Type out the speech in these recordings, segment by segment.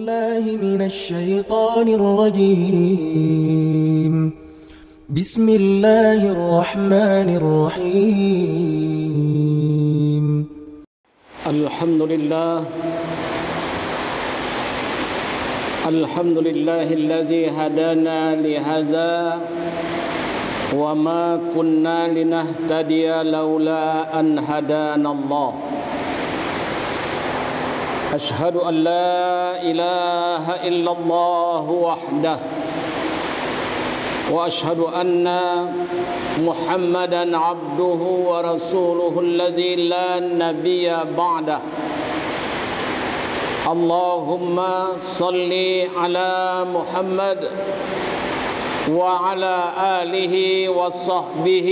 بالله من الشيطان الرجيم. بسم الله الرحمن الرحيم. الحمد لله الذي هدانا لهذا وما كنا لنهتدي لولا أن هدانا الله. أشهد أن لا إله إلا الله وحده وأشهد أن محمدا عبده ورسوله الذي لا نبي بعده. اللهم صل على محمد وعلى آله وصحبه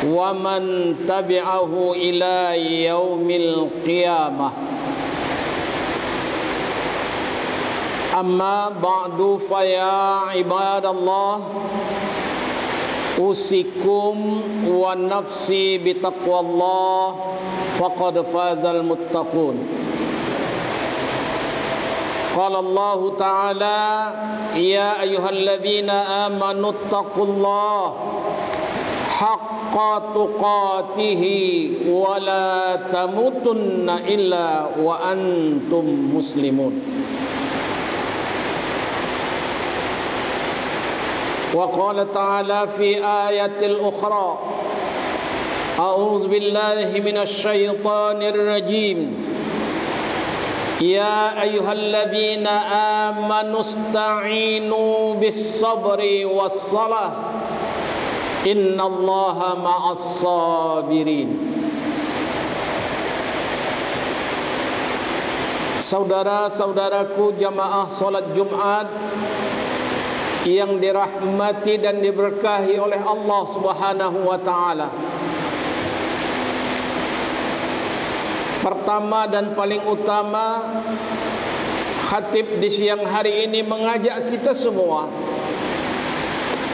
ومن تبعه إلى يوم القيامة. أما بعد فيا عباد الله أوصيكم ونفسي بتقوى الله فقد فاز المتقون. قال الله تعالى يا أيها الذين آمنوا اتقوا الله حق تقاته ولا تموتن إلا وأنتم مسلمون. وقال تعالى في آية الأخرى أعوذ بالله من الشيطان الرجيم يا أيها الذين آمنوا استعينوا بالصبر والصلاة إن الله مع الصابرين. Saudara-saudaraku jamaah salat Jumat yang dirahmati dan diberkahi oleh Allah Subhanahu wa taala. Pertama dan paling utama, khatib di siang hari ini mengajak kita semua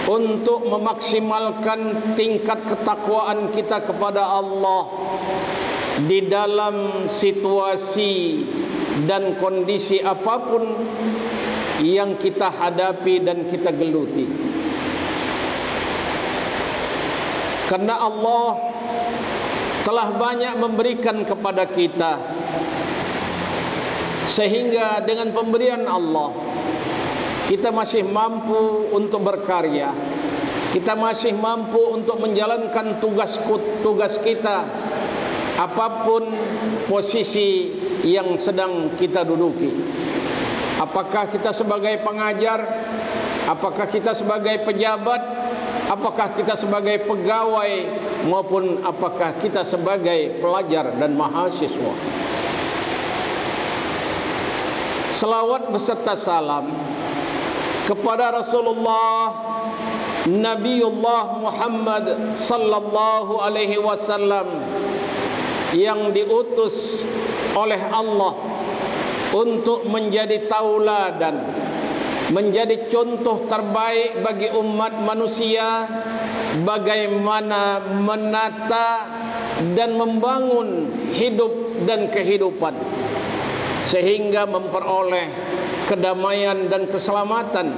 untuk memaksimalkan tingkat ketakwaan kita kepada Allah di dalam situasi dan kondisi apapun yang kita hadapi dan kita geluti. Karena Allah telah banyak memberikan kepada kita, sehingga dengan pemberian Allah kita masih mampu untuk berkarya, kita masih mampu untuk menjalankan tugas kita apapun posisi yang sedang kita duduki. Apakah kita sebagai pengajar, apakah kita sebagai pejabat, apakah kita sebagai pegawai, maupun apakah kita sebagai pelajar dan mahasiswa. Selawat beserta salam kepada Rasulullah Nabiullah Muhammad sallallahu alaihi wasallam yang diutus oleh Allah untuk menjadi tauladan, menjadi contoh terbaik bagi umat manusia bagaimana menata dan membangun hidup dan kehidupan sehingga memperoleh kedamaian dan keselamatan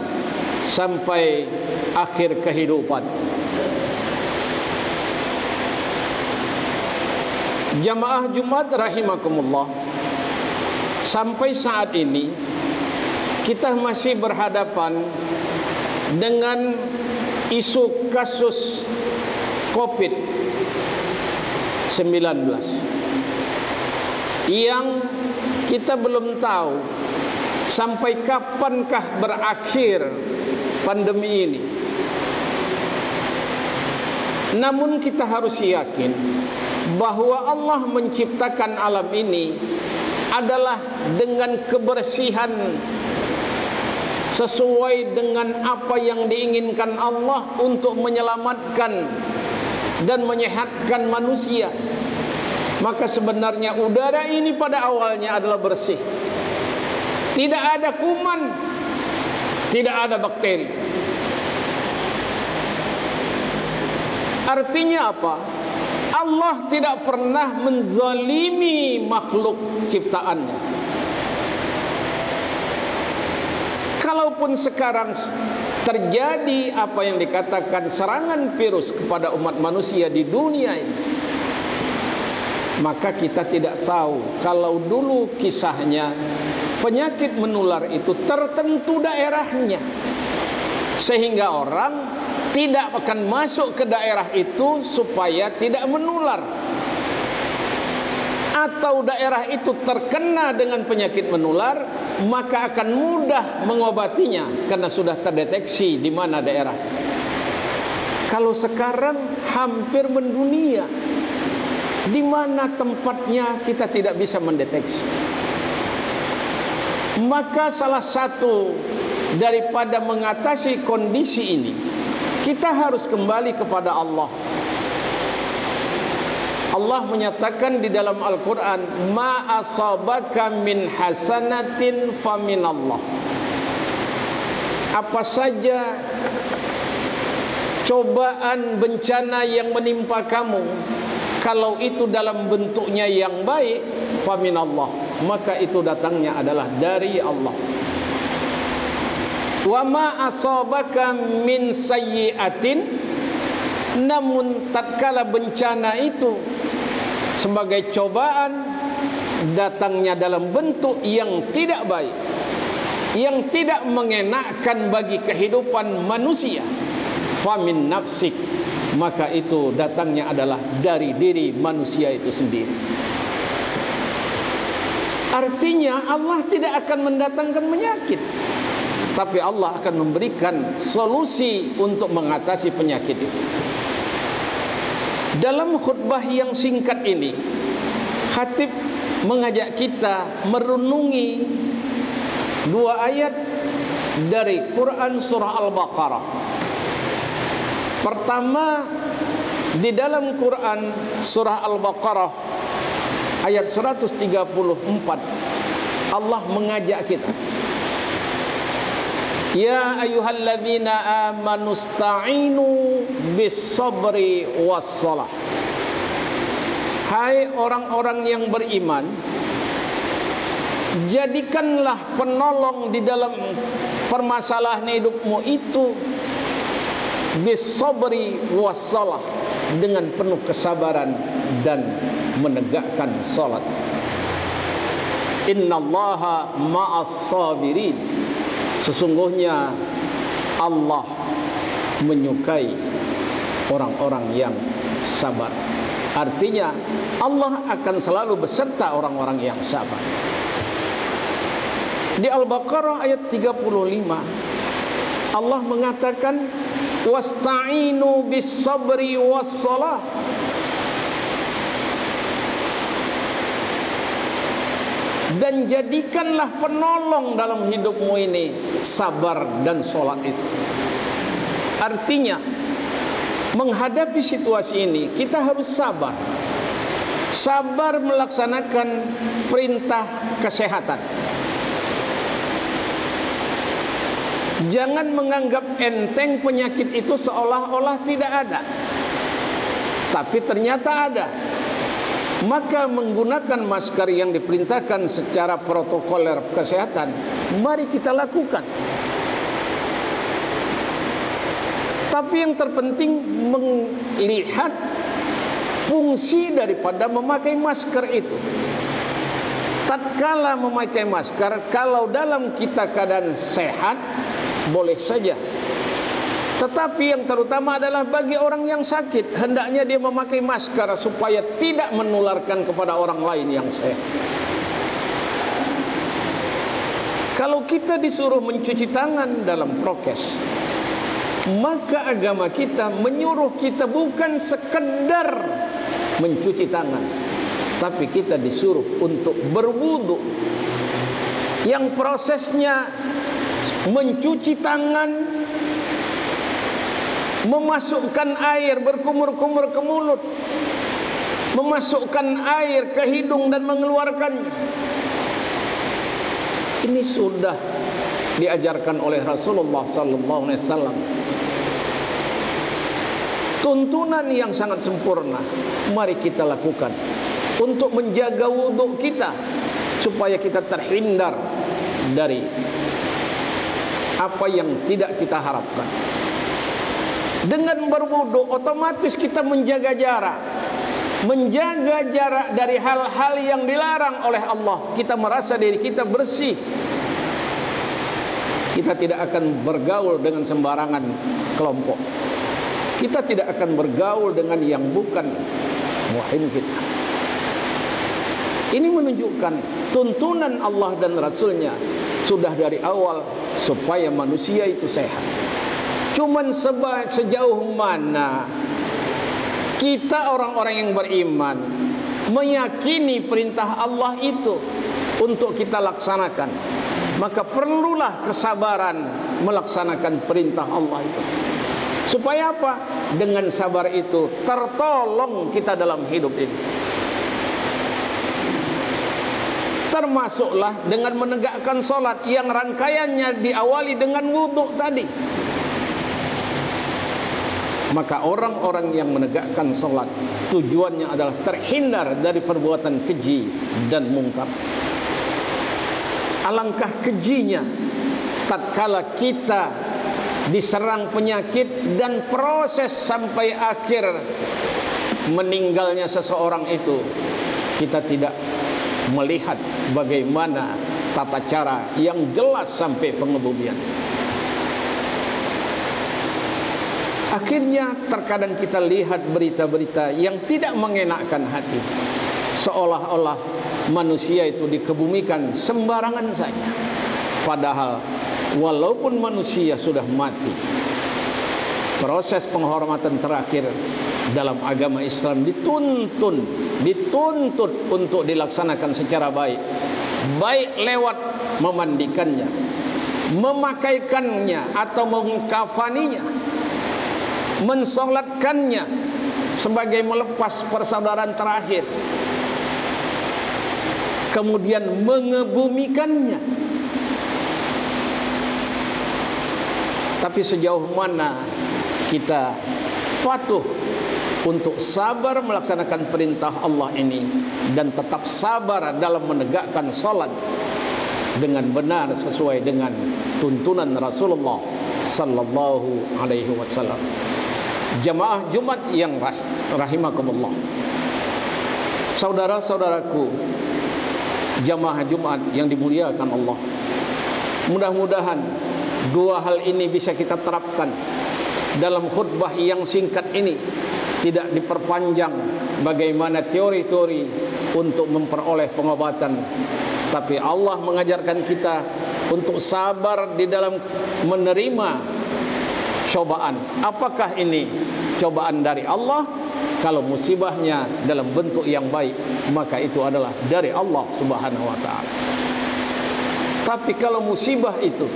sampai akhir kehidupan. Jamaah Jumat rahimakumullah, sampai saat ini kita masih berhadapan dengan isu kasus COVID-19 yang kita belum tahu sampai kapankah berakhir pandemi ini. Namun kita harus yakin bahwa Allah menciptakan alam ini adalah dengan kebersihan sesuai dengan apa yang diinginkan Allah untuk menyelamatkan dan menyehatkan manusia. Maka sebenarnya udara ini pada awalnya adalah bersih. Tidak ada kuman, tidak ada bakteri. Artinya apa? Allah tidak pernah menzalimi makhluk ciptaannya. kalaupun sekarang terjadi apa yang dikatakan serangan virus kepada umat manusia di dunia ini, maka kita tidak tahu kalau dulu kisahnya penyakit menular itu tertentu daerahnya, sehingga orang tidak akan masuk ke daerah itu supaya tidak menular. Atau daerah itu terkena dengan penyakit menular, maka akan mudah mengobatinya karena sudah terdeteksi di mana daerah. Kalau sekarang hampir mendunia, di mana tempatnya kita tidak bisa mendeteksi. Maka salah satu daripada mengatasi kondisi ini, kita harus kembali kepada Allah. Allah menyatakan di dalam Al-Quran, ma asabaka min hasanatin faminallah. Apa saja cobaan bencana yang menimpa kamu, kalau itu dalam bentuknya yang baik, faminallah, maka itu datangnya adalah dari Allah. Wa ma asabaka min sayyi'atin, namun tatkala bencana itu sebagai cobaan datangnya dalam bentuk yang tidak baik, yang tidak mengenakkan bagi kehidupan manusia, famin nafsik, maka itu datangnya adalah dari diri manusia itu sendiri. Artinya Allah tidak akan mendatangkan penyakit, tapi Allah akan memberikan solusi untuk mengatasi penyakit itu. Dalam khutbah yang singkat ini, khatib mengajak kita merenungi dua ayat dari Quran surah Al-Baqarah. Pertama, di dalam Quran surah Al-Baqarah ayat 134, Allah mengajak kita, ya ayyuhalladzina amanu sta'inu bis-sabri was-shalah. Hai orang-orang yang beriman, jadikanlah penolong di dalam permasalahan hidupmu itu bis-sabri was-shalah, dengan penuh kesabaran dan menegakkan salat. Innallaha ma'as sabirin. Sesungguhnya Allah menyukai orang-orang yang sabar. Artinya Allah akan selalu beserta orang-orang yang sabar. Di Al-Baqarah ayat 35, Allah mengatakan, wasta'inu bis-sabri was-shalah. Dan jadikanlah penolong dalam hidupmu ini sabar dan sholat itu. Artinya menghadapi situasi ini kita harus sabar. Sabar melaksanakan perintah kesehatan. Jangan menganggap enteng penyakit itu seolah-olah tidak ada, tapi ternyata ada. Maka menggunakan masker yang diperintahkan secara protokoler kesehatan, mari kita lakukan. Tapi yang terpenting melihat fungsi daripada memakai masker itu. Tatkala memakai masker, kalau dalam kita keadaan sehat, boleh saja. Tetapi yang terutama adalah bagi orang yang sakit, hendaknya dia memakai masker supaya tidak menularkan kepada orang lain yang sehat. Kalau kita disuruh mencuci tangan dalam prokes, maka agama kita menyuruh kita bukan sekedar mencuci tangan, tapi kita disuruh untuk berwudu, yang prosesnya mencuci tangan, memasukkan air berkumur-kumur ke mulut, memasukkan air ke hidung dan mengeluarkannya. Ini sudah diajarkan oleh Rasulullah sallallahu alaihi wasallam. Tuntunan yang sangat sempurna, mari kita lakukan untuk menjaga wudhu kita supaya kita terhindar dari apa yang tidak kita harapkan. Dengan berwudu otomatis kita menjaga jarak. Menjaga jarak dari hal-hal yang dilarang oleh Allah. Kita merasa diri kita bersih. Kita tidak akan bergaul dengan sembarangan kelompok. Kita tidak akan bergaul dengan yang bukan muhrim kita. Ini menunjukkan tuntunan Allah dan Rasulnya sudah dari awal supaya manusia itu sehat. Cuman sejauh mana kita orang-orang yang beriman meyakini perintah Allah itu untuk kita laksanakan, maka perlulah kesabaran melaksanakan perintah Allah itu. Supaya apa? Dengan sabar itu tertolong kita dalam hidup ini. Termasuklah dengan menegakkan solat yang rangkaiannya diawali dengan wudhu tadi. Maka orang-orang yang menegakkan solat tujuannya adalah terhindar dari perbuatan keji dan mungkar. Alangkah kejinya tatkala kita diserang penyakit dan proses sampai akhir meninggalnya seseorang itu, kita tidak melihat bagaimana tata cara yang jelas sampai pengebumian. Akhirnya terkadang kita lihat berita-berita yang tidak mengenakkan hati, seolah-olah manusia itu dikebumikan sembarangan saja. Padahal walaupun manusia sudah mati, proses penghormatan terakhir dalam agama Islam dituntut untuk dilaksanakan secara baik. Baik lewat memandikannya, memakaikannya atau mengkafaninya, mensolatkannya sebagai melepas persaudaraan terakhir, kemudian mengebumikannya. Tapi sejauh mana kita patuh untuk sabar melaksanakan perintah Allah ini dan tetap sabar dalam menegakkan salat dengan benar sesuai dengan tuntunan Rasulullah sallallahu alaihi wasallam. Jamaah Jumat yang rahimakumullah. Saudara-saudaraku, jamaah Jumat yang dimuliakan Allah. Mudah-mudahan dua hal ini bisa kita terapkan dalam khutbah yang singkat ini. Tidak diperpanjang bagaimana teori-teori untuk memperoleh pengobatan, tapi Allah mengajarkan kita untuk sabar di dalam menerima cobaan. Apakah ini cobaan dari Allah? Kalau musibahnya dalam bentuk yang baik, maka itu adalah dari Allah Subhanahu wa ta'ala. Tapi kalau musibah itu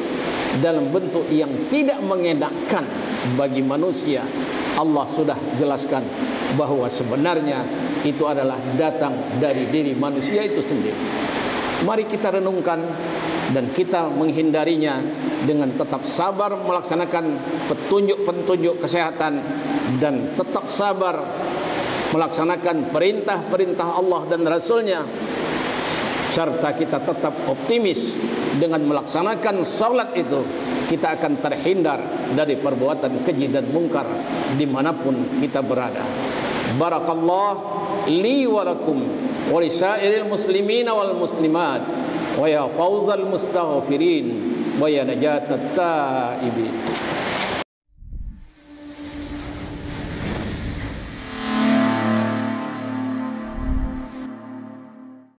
dalam bentuk yang tidak mengenakkan bagi manusia, Allah sudah jelaskan bahwa sebenarnya itu adalah datang dari diri manusia itu sendiri. Mari kita renungkan dan kita menghindarinya dengan tetap sabar melaksanakan petunjuk-petunjuk kesehatan dan tetap sabar melaksanakan perintah-perintah Allah dan Rasulnya, serta kita tetap optimis dengan melaksanakan salat itu, kita akan terhindar dari perbuatan keji dan mungkar dimanapun kita berada. Barakallah li wa lakum wa lisairil muslimina wal muslimat wa ya fawzal mustaghfirin wa ya najatat taibin.